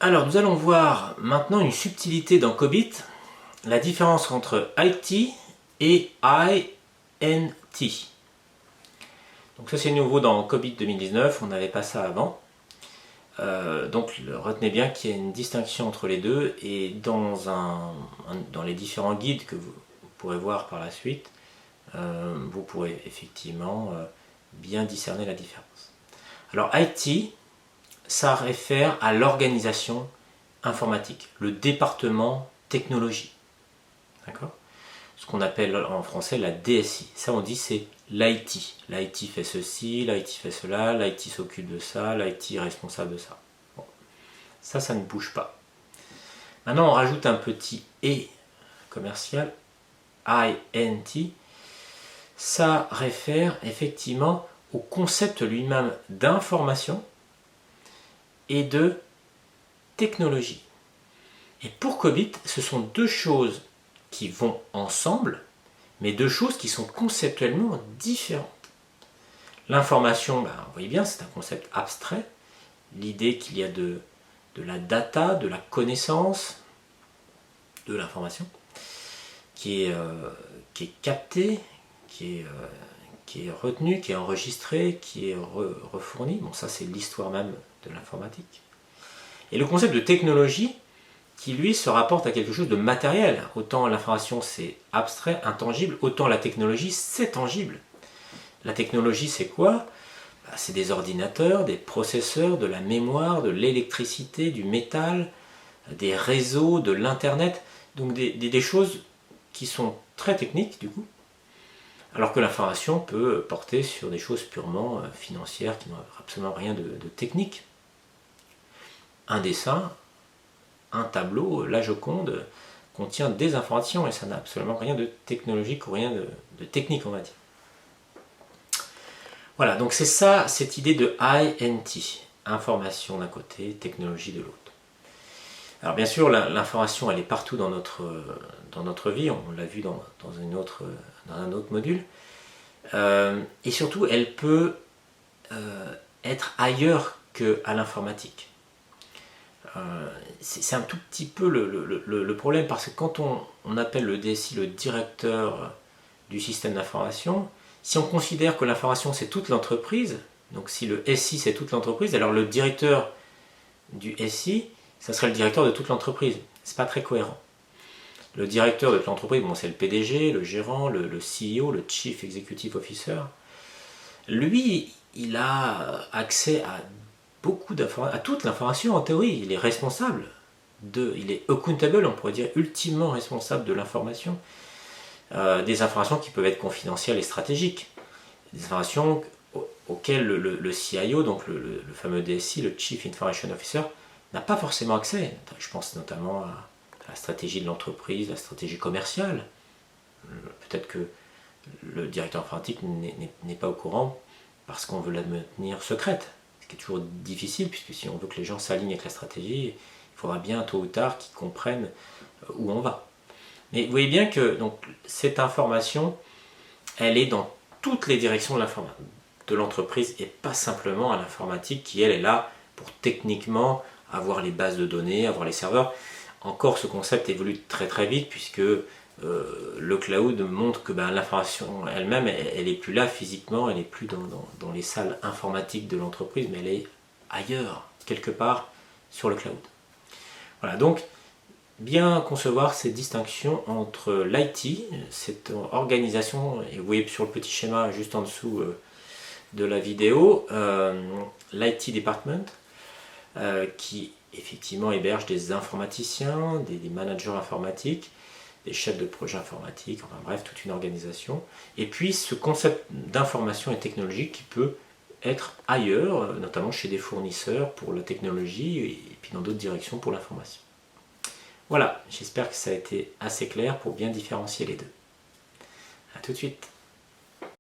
Alors, nous allons voir maintenant une subtilité dans COBIT, la différence entre IT et INT. Donc ça c'est nouveau dans COBIT 2019, on n'avait pas ça avant. Donc retenez bien qu'il y a une distinction entre les deux et dans les différents guides que vous pourrez voir par la suite, vous pourrez effectivement bien discerner la différence. Alors IT, ça réfère à l'organisation informatique, le département technologie. D'accord ? Ce qu'on appelle en français la DSI. Ça on dit c'est l'IT. L'IT fait ceci, l'IT fait cela, l'IT s'occupe de ça, l'IT est responsable de ça. Bon. Ça ne bouge pas. Maintenant on rajoute un petit E commercial, INT. Ça réfère effectivement au concept lui-même d'information et de technologie. Et pour COBIT, ce sont deux choses qui vont ensemble, mais deux choses qui sont conceptuellement différentes. L'information, vous voyez bien, c'est un concept abstrait. L'idée qu'il y a de la data, de la connaissance, de l'information, qui est captée, qui est retenue, qui est enregistrée, qui est refournie. Bon, ça c'est l'histoire même de l'informatique. Et le concept de technologie, qui lui se rapporte à quelque chose de matériel. Autant l'information c'est abstrait, intangible, autant la technologie c'est tangible. La technologie c'est quoi ? C'est des ordinateurs, des processeurs, de la mémoire, de l'électricité, du métal, des réseaux, de l'internet, donc des choses qui sont très techniques du coup, alors que l'information peut porter sur des choses purement financières qui n'ont absolument rien de technique. Un dessin, un tableau, la Joconde, contient des informations et ça n'a absolument rien de technologique ou rien de technique, on va dire. Voilà, donc c'est ça, cette idée de INT, information d'un côté, technologie de l'autre. Alors bien sûr, l'information, elle est partout dans notre vie, on l'a vu dans un autre module, et surtout, elle peut être ailleurs qu'à l'informatique. C'est un tout petit peu le problème, parce que quand on appelle le DSI le directeur du système d'information, si on considère que l'information c'est toute l'entreprise, donc si le SI c'est toute l'entreprise, alors le directeur du SI, ça serait le directeur de toute l'entreprise. C'est pas très cohérent. Le directeur de l'entreprise, bon, c'est le PDG, le gérant, le CEO, le Chief Executive Officer. Lui, il a accès à à toute l'information en théorie. Il est responsable il est accountable, on pourrait dire ultimement responsable de l'information. Des informations qui peuvent être confidentielles et stratégiques. Des informations auxquelles le CIO, donc le fameux DSI, le Chief Information Officer, n'a pas forcément accès. Je pense notamment à la stratégie de l'entreprise, la stratégie commerciale. Peut-être que le directeur informatique n'est pas au courant parce qu'on veut la maintenir secrète. Ce qui est toujours difficile, puisque si on veut que les gens s'alignent avec la stratégie, il faudra bien tôt ou tard qu'ils comprennent où on va. Mais vous voyez bien que donc, cette information, elle est dans toutes les directions de l'entreprise et pas simplement à l'informatique qui, elle, est là pour techniquement avoir les bases de données, avoir les serveurs. Encore, ce concept évolue très très vite puisque le cloud montre que l'information elle-même, elle n'est plus là physiquement, elle n'est plus dans les salles informatiques de l'entreprise, mais elle est ailleurs, quelque part, sur le cloud. Voilà, donc, bien concevoir ces distinctions entre l'IT, cette organisation, et vous voyez sur le petit schéma juste en dessous de la vidéo, l'IT Department, qui effectivement héberge des informaticiens, des managers informatiques, des chefs de projet informatiques, enfin bref, toute une organisation. Et puis ce concept d'information et technologie qui peut être ailleurs, notamment chez des fournisseurs pour la technologie et puis dans d'autres directions pour l'information. Voilà, j'espère que ça a été assez clair pour bien différencier les deux. A tout de suite.